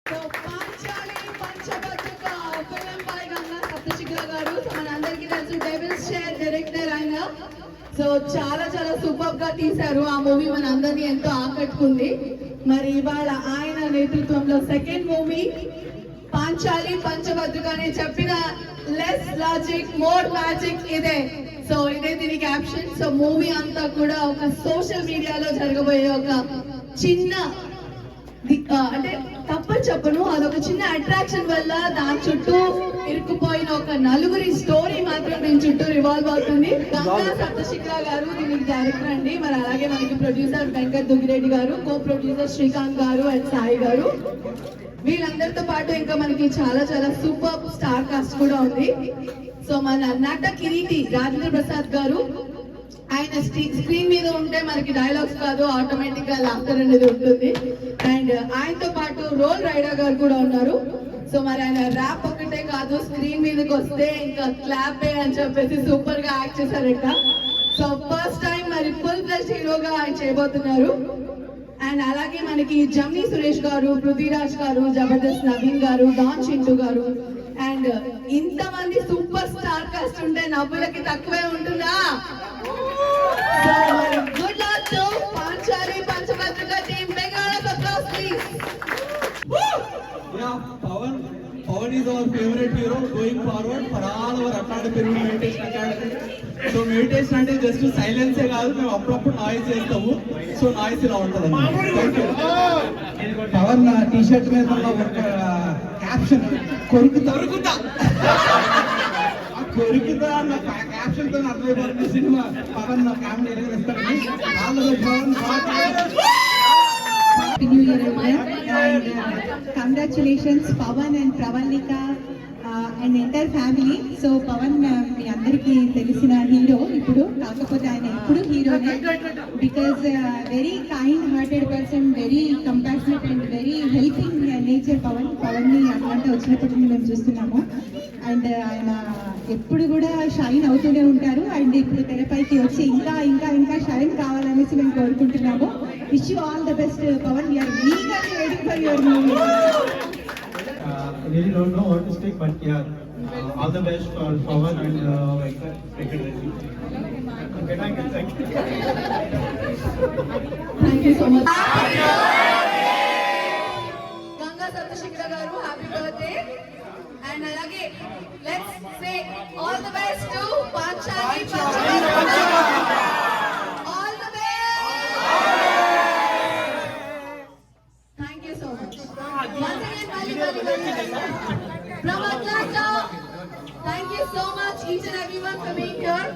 So Panchali Panchabhadraka film by Ganga Saptashikhara garu. So మనందరికీ తెలుసు devil's share director ఆయన. సో చాలా చాలా సూపర్ గా తీశారు ఆ మూవీ, మన అందరినీ ఎంతో ఆకట్టుకుంది. మరి ఇవాళ ఆయన నేతృత్వంలో సెకండ్ మూవీ పాంచాలి పంచభద్రక అని చెప్పిన లెస్ లాజిక్ మోర్ మ్యాజిక్ ఇదే. సో ఇదే దీని క్యాప్షన్. సో మూవీ అంతా కూడా ఒక సోషల్ మీడియాలో జరగబోయే ఒక చిన్న అంటే తప్పని చెప్పను, అదొక చిన్న అట్రాక్షన్ వల్ల దాని చుట్టూ ఇరుక్కుపోయిన ఒక నలుగురి స్టోరీ మాత్రం దీని చుట్టూ రివాల్వ్ అవుతుంది. గంగా సప్తశిఖర గారు దీనికి డైరెక్టర్ అండి. మరి అలాగే మనకి ప్రొడ్యూసర్ వెంకట్ దుగ్గిరెడ్డి గారు, కో ప్రొడ్యూసర్ శ్రీకాంత్ గారు అండ్ సాయి గారు. వీళ్ళందరితో పాటు ఇంకా మనకి చాలా చాలా సూపర్ స్టార్ కాస్ట్ కూడా ఉంది. సో మన నట కిరీటి రాజేంద్ర ప్రసాద్ గారు, ఆయన స్క్రీన్ మీద ఉంటే మనకి డైలాగ్స్ కాదు, ఆటోమేటిక్ గా లాఫ్టర్ అనేది ఉంటుంది. అండ్ ఆయనతో పాటు రోల్ రైడర్ గారు కూడా ఉన్నారు. సో మరి ఆయన ర్యాప్ ఒకటే కాదు, స్క్రీన్ మీదకి వస్తే ఇంకా క్లాప్ అని చెప్పేసి సూపర్ గా యాక్ట్ చేశారట. సో ఫస్ట్ టైం మరి ఫుల్ ఫ్లెష్ హీరోగా ఆయన చేయబోతున్నారు. అండ్ అలాగే మనకి జమ్నీ సురేష్ గారు, పృథ్వీరాజ్ గారు, జబర్దస్త్ నవీన్ గారు, డాన్ చింటూ గారు అండ్ ఇంతమంది సూపర్ స్టార్ కాస్ట్ ఉంటే నవ్వులకి తక్కువే ఉంటుందా? Good luck to Panchali Panchabhadraka team. Big round of applause please. Yeah, Pawan is our favorite hero going forward for all our Academy Meditation Academy. So meditation అంటే జస్ట్ సైలెన్స్ ఏ కాదు, మేము అప్పుడప్పుడు noise చేస్తాము. So noise ఇలా ఉంటుంది. పవన్ టీ షర్ట్ మీద ఉన్న ఒక క్యాప్షన్ కొరుకుతా అన్న క్యాప్షన్ తో అర్థమైపోతుంది సినిమా. పవన్ కామెడీ ఎలాగేస్తాడని Happy New Year everyone, and congratulations Pawan and Pravalika and entire family. So Pawan మీ అందరికీ తెలిసిన హీరో ఇప్పుడు, కాకపోతే ఆయన ఇప్పుడు హీరోనే. Because very kind hearted person, very compassionate and very helping nature పవన్ని అట్లాంటి వచ్చినప్పటి నుండి మేము చూస్తున్నాము. అండ్ ఆయన ఎప్పుడు కూడా షైన్ అవుతూనే ఉంటారు. అండ్ ఇప్పుడు తెరపైకి వచ్చి ఇంకా ఇంకా ఇంకా షైన్ కావాలనేసి మేము కోరుకుంటున్నాము. Wish you all the best Pavan. We're eagerly waiting for your movie. Really don't know what to speak, but yeah, all the best for Pawan and Venkat Reddy. Okay, thank you. Thank you so much. Ganga Saptashikara garu, happy birthday. And alage let's say all the best to Panchali Panchali. All the best. Thank you so much. Once again, Bali. From Atlanta, thank you so much each and everyone for being here.